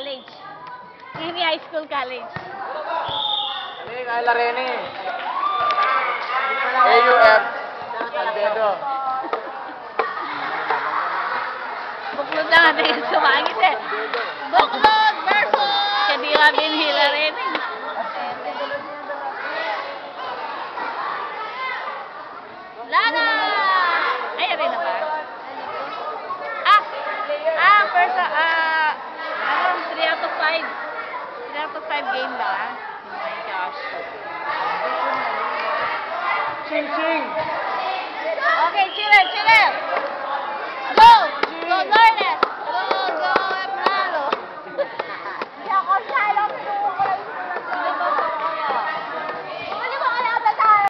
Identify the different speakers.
Speaker 1: college. Rene High School College.
Speaker 2: Rene, Kayla Rene. AUF. Albedo.
Speaker 1: Buklod na natin sumangit eh. Buklod versus Kadira Binhila Rene. Lana! Ay, rin na ba? First, 3 out of 5. 3 out of 5 game ba? Oh my gosh.
Speaker 2: Ching, ching!
Speaker 1: Okay, chiller, chiller! Go! Go, Lawrence! Go, go!